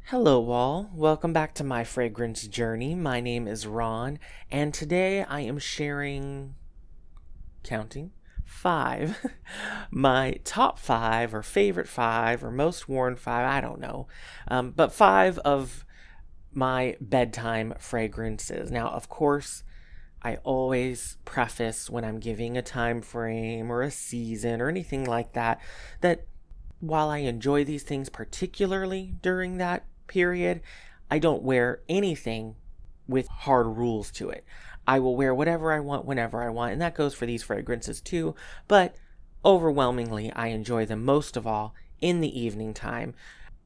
Hello, all. Welcome back to my fragrance journey. My name is Ron, and today I am sharing, counting, five, my top five, or favorite five, or most worn five, I don't know, but five of my bedtime fragrances. Now, of course, I always preface when I'm giving a time frame or a season or anything like that, that while I enjoy these things particularly during that period, I don't wear anything with hard rules to it. I will wear whatever I want whenever I want, and that goes for these fragrances too, but overwhelmingly I enjoy them most of all in the evening time.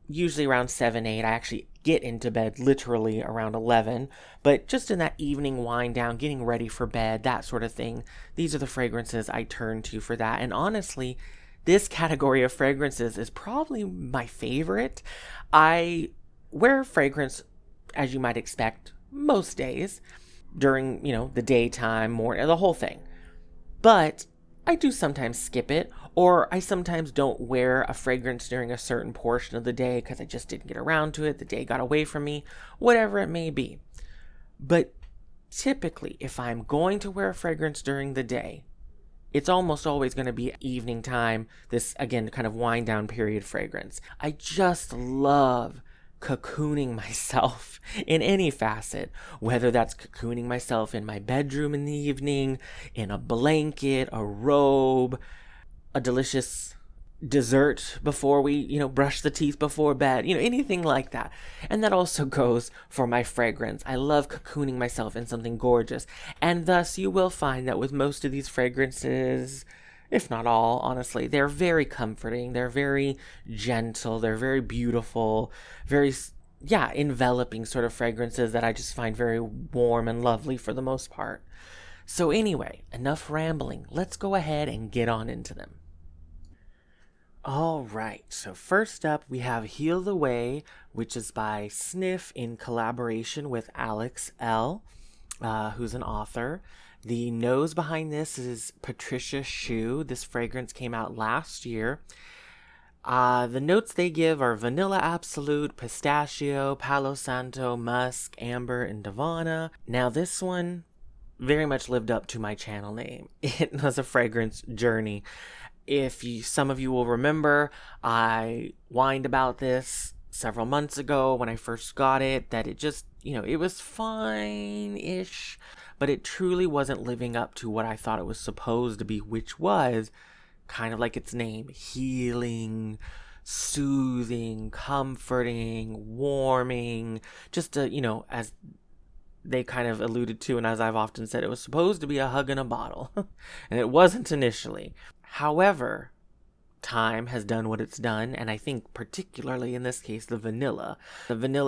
Usually around 7, 8, I actually get into bed literally around 11, but just in that evening wind down, getting ready for bed, that sort of thing, these are the fragrances I turn to for that. And honestly, this category of fragrances is probably my favorite. I wear fragrance, as you might expect, most days during, the daytime, morning, the whole thing. But I do sometimes skip it, or I sometimes don't wear a fragrance during a certain portion of the day because I just didn't get around to it, the day got away from me, whatever it may be. But typically, if I'm going to wear a fragrance during the day, it's almost always going to be evening time, this, again, kind of wind down period fragrance. I just love cocooning myself in any facet, whether that's cocooning myself in my bedroom in the evening, in a blanket, a robe, a delicious dessert before we, brush the teeth before bed, anything like that. And that also goes for my fragrance. I love cocooning myself in something gorgeous. And thus you will find that with most of these fragrances, if not all, honestly, they're very comforting. They're very gentle. They're very beautiful, very, enveloping sort of fragrances that I just find very warm and lovely for the most part. So anyway, enough rambling. Let's go ahead and get on into them. All right, so first up we have Heal the Way, which is by Snif in collaboration with Alex L., who's an author. The nose behind this is Patricia Shu. This fragrance came out last year. The notes they give are vanilla absolute, pistachio, palo santo, musk, amber, and divana. Now this one very much lived up to my channel name. It was a fragrance journey. Some of you will remember, I whined about this several months ago when I first got it, that it just, it was fine-ish, but it truly wasn't living up to what I thought it was supposed to be, which was kind of like its name, healing, soothing, comforting, warming, just as they kind of alluded to, and as I've often said, it was supposed to be a hug in a bottle, and it wasn't initially. However, time has done what it's done, and I think particularly in this case, the vanilla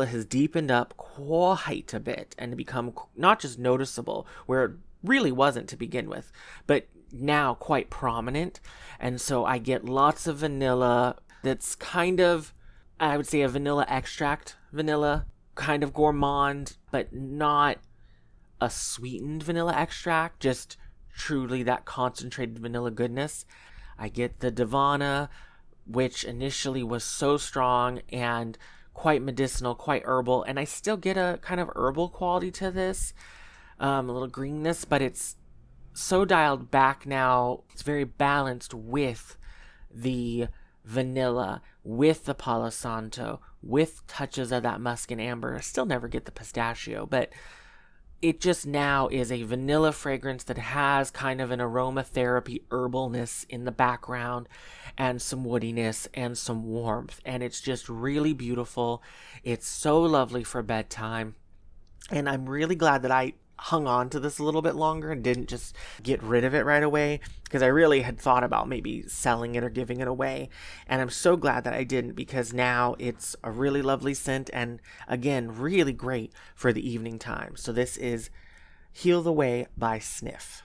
has deepened up quite a bit and become not just noticeable, where it really wasn't to begin with, but now quite prominent. And so I get lots of vanilla that's kind of, I would say, a vanilla extract vanilla, kind of gourmand, but not a sweetened vanilla extract, just truly that concentrated vanilla goodness. I get the divana, which initially was so strong and quite medicinal, quite herbal, and I still get a kind of herbal quality to this, a little greenness, but it's so dialed back now. It's very balanced with the vanilla, with the palo santo, with touches of that musk and amber. I still never get the pistachio, but it just now is a vanilla fragrance that has kind of an aromatherapy herbalness in the background and some woodiness and some warmth. And it's just really beautiful. It's so lovely for bedtime. And I'm really glad that I hung on to this a little bit longer and didn't just get rid of it right away, because I really had thought about maybe selling it or giving it away, and I'm so glad that I didn't, because now it's a really lovely scent and again really great for the evening time. So this is Heal the Way by Snif.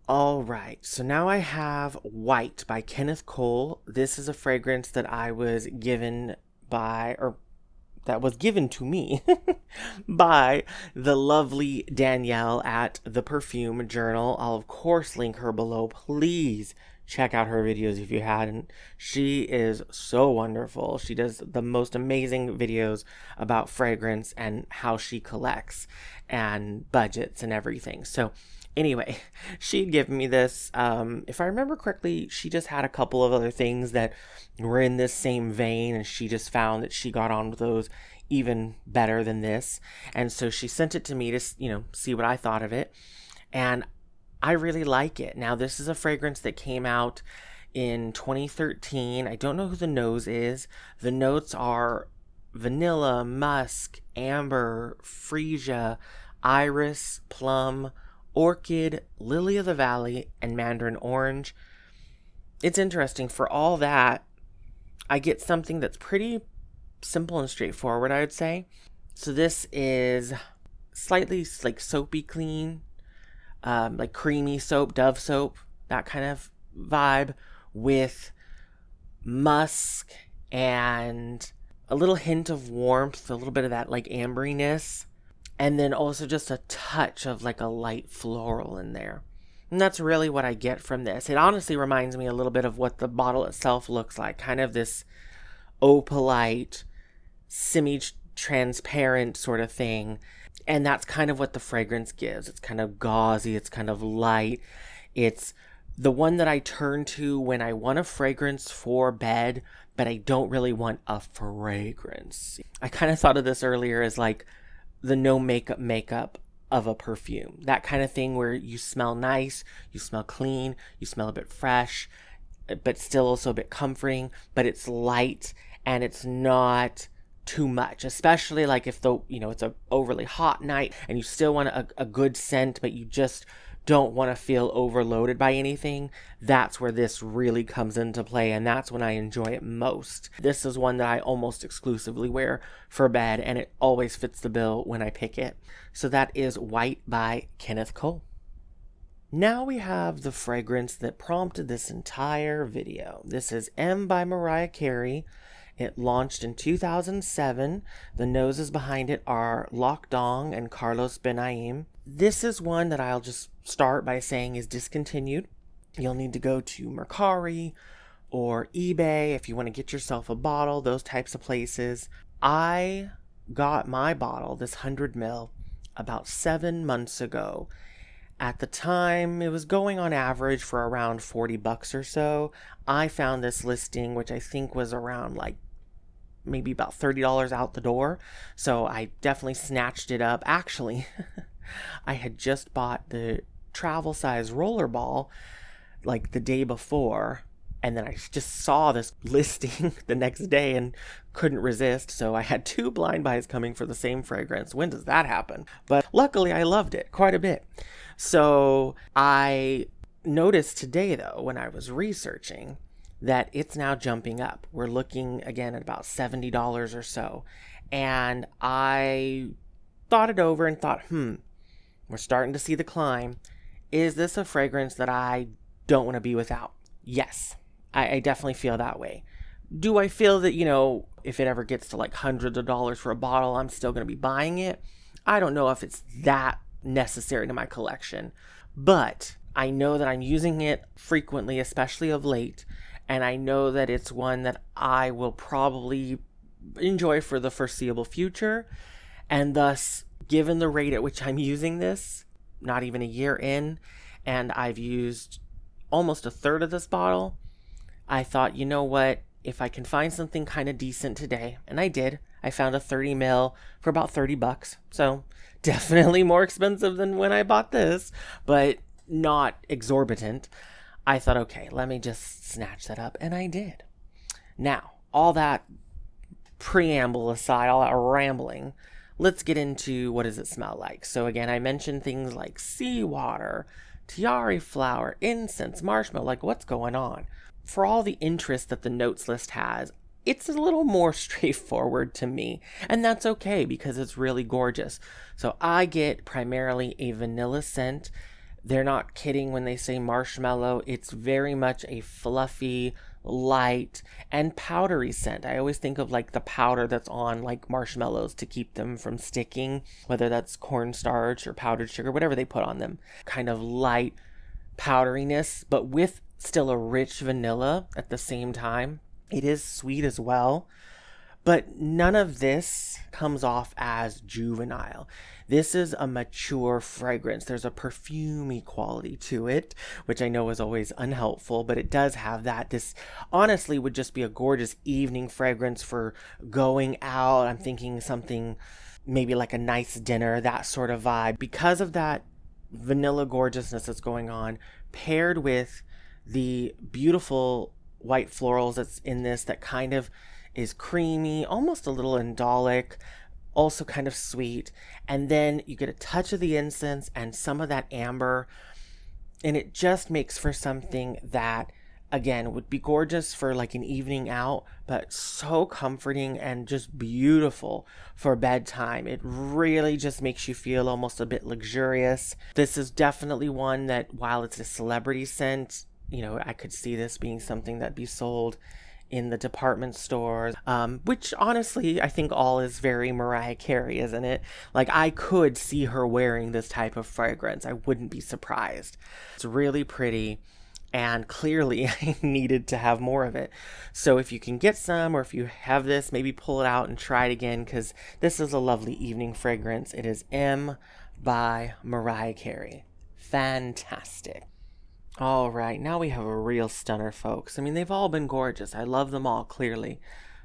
All right, so now I have White by Kenneth Cole. This is a fragrance that I was given by, or that was given to me by the lovely Danielle at the Perfume Journal. I'll of course link her below. Please check out her videos if you hadn't. She is so wonderful. She does the most amazing videos about fragrance and how she collects and budgets and everything. So anyway, she'd given me this. If I remember correctly, she just had a couple of other things that were in this same vein, and she just found that she got on with those even better than this. And so she sent it to me to, see what I thought of it. And I really like it. Now, this is a fragrance that came out in 2013. I don't know who the nose is. The notes are vanilla, musk, amber, freesia, iris, plum, orchid, lily of the valley, and mandarin orange. It's interesting. For all that, I get something that's pretty simple and straightforward, I would say. So this is slightly like soapy clean, like creamy soap, Dove soap, that kind of vibe, with musk and a little hint of warmth, a little bit of that like amberiness, and then also just a touch of like a light floral in there. And that's really what I get from this. It honestly reminds me a little bit of what the bottle itself looks like, kind of this opalite, semi-transparent sort of thing. And that's kind of what the fragrance gives. It's kind of gauzy. It's kind of light. It's the one that I turn to when I want a fragrance for bed, but I don't really want a fragrance. I kind of thought of this earlier as like the no makeup of a perfume. That kind of thing where you smell nice, you smell clean, you smell a bit fresh, but still also a bit comforting, but it's light and it's not too much, especially like if it's a overly hot night and you still want a good scent, but you just don't want to feel overloaded by anything. That's where this really comes into play, and that's when I enjoy it most. This is one that I almost exclusively wear for bed, and it always fits the bill when I pick it. So that is White by Kenneth Cole. Now we have the fragrance that prompted this entire video. This is M by Mariah Carey. It launched in 2007. The noses behind it are Loc Dong and Carlos Benaim. This is one that I'll just start by saying is discontinued. You'll need to go to Mercari or eBay if you want to get yourself a bottle, those types of places. I got my bottle, this 100 ml, about 7 months ago. At the time, it was going on average for around $40 or so. I found this listing, which I think was around like maybe about $30 out the door. So I definitely snatched it up. Actually, I had just bought the travel size rollerball like the day before. And then I just saw this listing the next day and couldn't resist. So I had 2 blind buys coming for the same fragrance. When does that happen? But luckily I loved it quite a bit. So I noticed today, though, when I was researching, that it's now jumping up. We're looking again at about $70 or so. And I thought it over and thought, we're starting to see the climb. Is this a fragrance that I don't want to be without? Yes, I definitely feel that way. Do I feel that, if it ever gets to like hundreds of dollars for a bottle, I'm still going to be buying it? I don't know if it's that necessary to my collection, but I know that I'm using it frequently, especially of late, and I know that it's one that I will probably enjoy for the foreseeable future. And thus, given the rate at which I'm using this, not even a year in, and I've used almost a third of this bottle, I thought, you know what, if I can find something kind of decent today, and I did. I found a 30 ml for about $30. So definitely more expensive than when I bought this, but not exorbitant. I thought, okay, let me just snatch that up. And I did. Now, all that preamble aside, all that rambling, let's get into what does it smell like. So again, I mentioned things like seawater, tiare flower, incense, marshmallow, like what's going on? For all the interest that the notes list has, it's a little more straightforward to me, and that's okay because it's really gorgeous. So I get primarily a vanilla scent. They're not kidding when they say marshmallow. It's very much a fluffy, light, and powdery scent. I always think of like the powder that's on like marshmallows to keep them from sticking, whether that's cornstarch or powdered sugar, whatever they put on them. Kind of light powderiness, but with still a rich vanilla at the same time. It is sweet as well, but none of this comes off as juvenile. This is a mature fragrance. There's a perfumey quality to it, which I know is always unhelpful, but it does have that. This honestly would just be a gorgeous evening fragrance for going out. I'm thinking something maybe like a nice dinner, that sort of vibe. Because of that vanilla gorgeousness that's going on, paired with the beautiful white florals that's in this that kind of is creamy, almost a little indolic, also kind of sweet. And then you get a touch of the incense and some of that amber. And it just makes for something that, again, would be gorgeous for like an evening out, but so comforting and just beautiful for bedtime. It really just makes you feel almost a bit luxurious. This is definitely one that, while it's a celebrity scent, I could see this being something that'd be sold in the department stores, which honestly, I think all is very Mariah Carey, isn't it? Like, I could see her wearing this type of fragrance. I wouldn't be surprised. It's really pretty, and clearly I needed to have more of it. So if you can get some, or if you have this, maybe pull it out and try it again, because this is a lovely evening fragrance. It is M by Mariah Carey. Fantastic. All right, now we have a real stunner, folks. I mean, they've all been gorgeous. I love them all, clearly.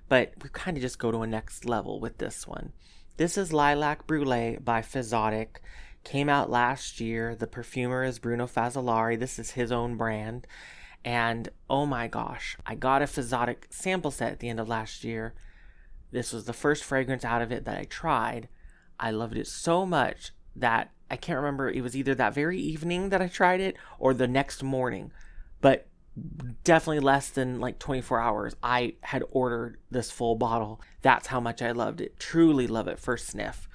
But we kind of just go to a next level with this one. This is Lilac Brulee by FZOTIC. Came out last year. The perfumer is Bruno Fazzolari. This is his own brand. And, oh my gosh, I got a FZOTIC sample set at the end of last year. This was the first fragrance out of it that I tried. I loved it so much that I can't remember, it was either that very evening that I tried it or the next morning, but definitely less than like 24 hours. I had ordered this full bottle. That's how much I loved it. Truly love it for Snif.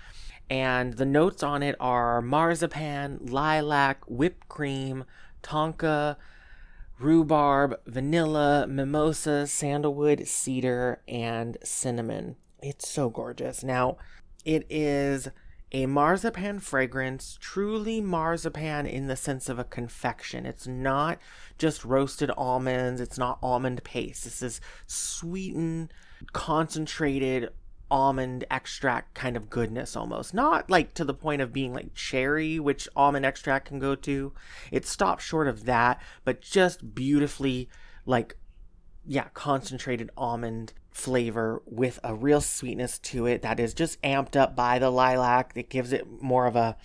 And the notes on it are marzipan, lilac, whipped cream, tonka, rhubarb, vanilla, mimosa, sandalwood, cedar, and cinnamon. It's so gorgeous. Now, it is a marzipan fragrance, truly marzipan in the sense of a confection. It's not just roasted almonds. It's not almond paste. This is sweetened, concentrated almond extract kind of goodness almost. Not like to the point of being like cherry, which almond extract can go to. It stops short of that, but just beautifully concentrated almond flavor with a real sweetness to it that is just amped up by the lilac. It gives it more of a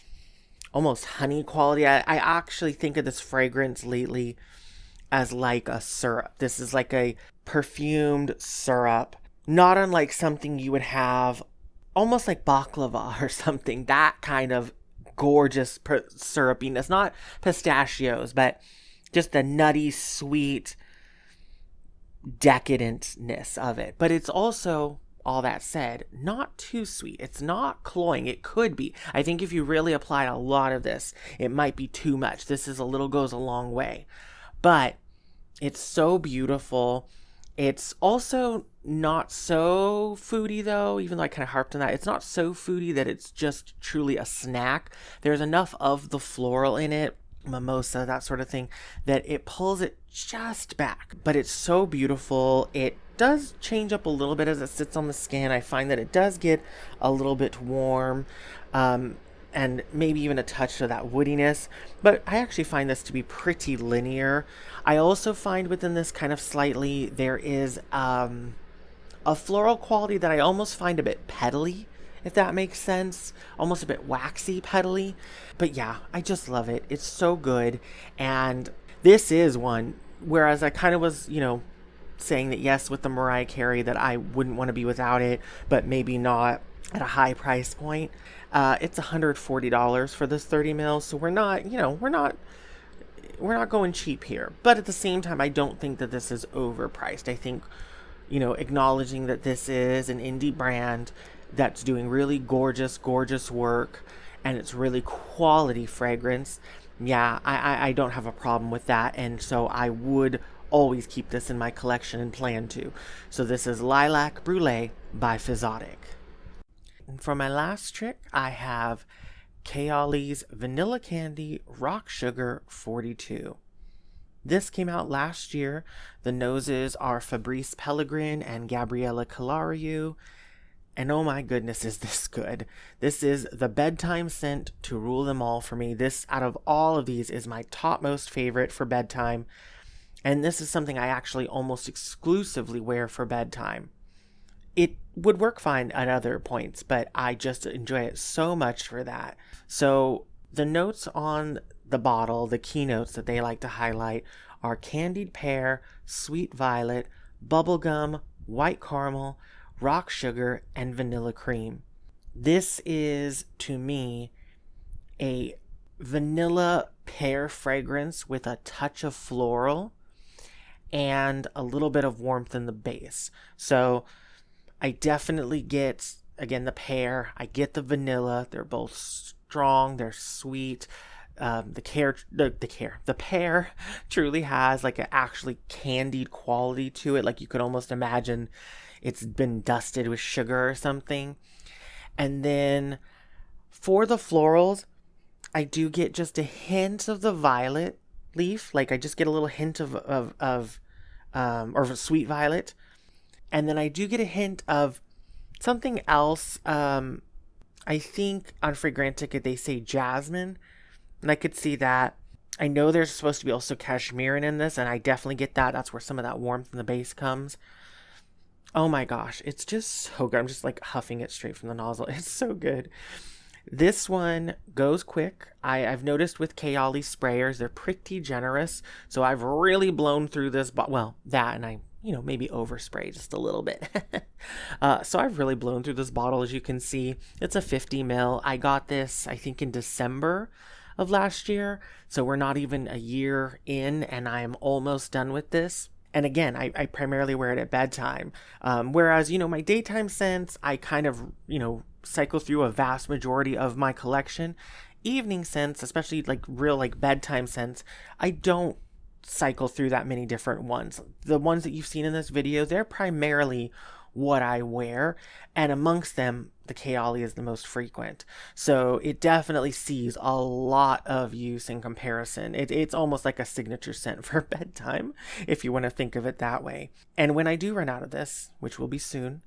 almost honey quality. I actually think of this fragrance lately as like a syrup. This is like a perfumed syrup, not unlike something you would have almost like baklava or something. That kind of gorgeous syrupiness, not pistachios, but just the nutty, sweet decadentness of it. But it's also, all that said, not too sweet. It's not cloying. It could be. I think if you really applied a lot of this, it might be too much. This is goes a long way. But it's so beautiful. It's also not so foodie though, even though I kind of harped on that. It's not so foodie that it's just truly a snack. There's enough of the floral in it, mimosa, that sort of thing, that it pulls it just back. But it's so beautiful. It does change up a little bit as it sits on the skin. I find that it does get a little bit warm, and maybe even a touch of that woodiness. But I actually find this to be pretty linear. I also find within this kind of slightly, there is a floral quality that I almost find a bit petally, if that makes sense. Almost a bit waxy, petally. But yeah, I just love it. It's so good. And this is one, whereas I kind of was, saying that yes, with the Mariah Carey, that I wouldn't want to be without it, but maybe not at a high price point. It's $140 for this 30 mils. So we're not going cheap here. But at the same time, I don't think that this is overpriced. I think, acknowledging that this is an indie brand that's doing really gorgeous work, and it's really quality fragrance. Yeah, I don't have a problem with that. And so I would always keep this in my collection and plan to. So this is Lilac Brulee by FZOTIC. And for my last trick, I have Kayali's Vanilla Candy Rock Sugar 42. This came out last year. The noses are Fabrice Pellegrin and Gabriella Calariu. And oh my goodness, is this good. This is the bedtime scent to rule them all for me. This, out of all of these, is my topmost favorite for bedtime. And this is something I actually almost exclusively wear for bedtime. It would work fine at other points, but I just enjoy it so much for that. So the notes on the bottle, the keynotes that they like to highlight, are candied pear, sweet violet, bubblegum, white caramel, rock sugar, and vanilla cream. This is, to me, a vanilla pear fragrance with a touch of floral and a little bit of warmth in the base. So I definitely get, again, the pear. I get the vanilla. They're both strong. They're sweet. The pear truly has like an actually candied quality to it. Like you could almost imagine it's been dusted with sugar or something. And then for the florals, I do get just a hint of the violet leaf. Like I just get a little hint of sweet violet. And then I do get a hint of something else. I think on Fragrantica they say jasmine. And I could see that. I know there's supposed to be also cashmere in this, and I definitely get that. That's where some of that warmth in the base comes. Oh my gosh, it's just so good. I'm just like huffing it straight from the nozzle. It's so good. This one goes quick. I've noticed with Kayali sprayers, they're pretty generous. So I've really blown through this, that and I, maybe overspray just a little bit. So I've really blown through this bottle, as you can see. It's a 50 ml. I got this, I think, in December of last year. So we're not even a year in, and I am almost done with this. And again, I primarily wear it at bedtime. Whereas, my daytime scents, I kind of, cycle through a vast majority of my collection. Evening scents, especially like real like bedtime scents, I don't cycle through that many different ones. The ones that you've seen in this video, they're primarily what I wear, and amongst them, the Kayali is the most frequent. So it definitely sees a lot of use in comparison. It's almost like a signature scent for bedtime, if you want to think of it that way. And when I do run out of this, which will be soon,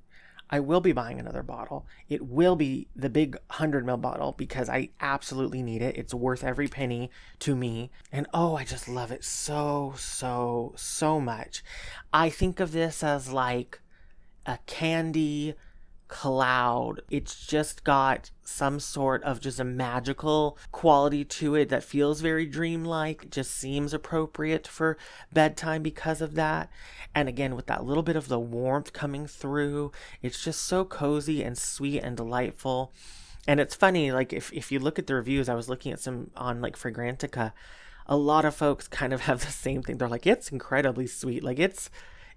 I will be buying another bottle. It will be the big 100 ml bottle because I absolutely need it. It's worth every penny to me. And oh, I just love it so, so, so much. I think of this as like a candy cloud. It's just got some sort of just a magical quality to it that feels very dreamlike. It just seems appropriate for bedtime because of that. And again, with that little bit of the warmth coming through, it's just so cozy and sweet and delightful. And it's funny, like if you look at the reviews, I was looking at some on like Fragrantica, a lot of folks kind of have the same thing. They're like, it's incredibly sweet. Like it's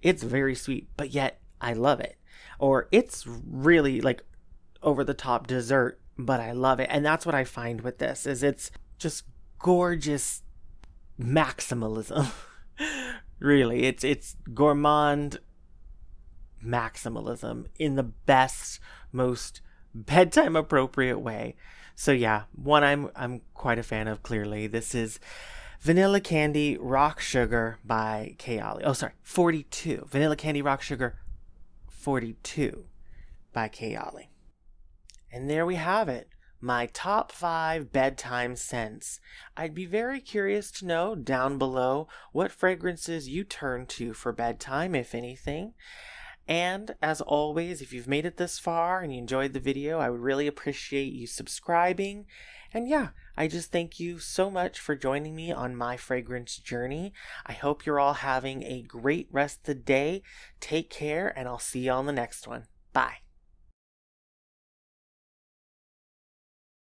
very sweet, but yet I love it. Or it's really like over the top dessert, but I love it. And that's what I find with this, is it's just gorgeous maximalism. Really, it's gourmand maximalism in the best, most bedtime appropriate way. So yeah, one I'm quite a fan of. Clearly, this is Vanilla Candy Rock Sugar by Kayali. Oh, sorry, 42. Vanilla Candy Rock Sugar 42 by Kayali. And there we have it. My top 5 bedtime scents. I'd be very curious to know down below what fragrances you turn to for bedtime, if anything. And as always, if you've made it this far and you enjoyed the video, I would really appreciate you subscribing. And yeah, I just thank you so much for joining me on my fragrance journey. I hope you're all having a great rest of the day. Take care, and I'll see you on the next one. Bye.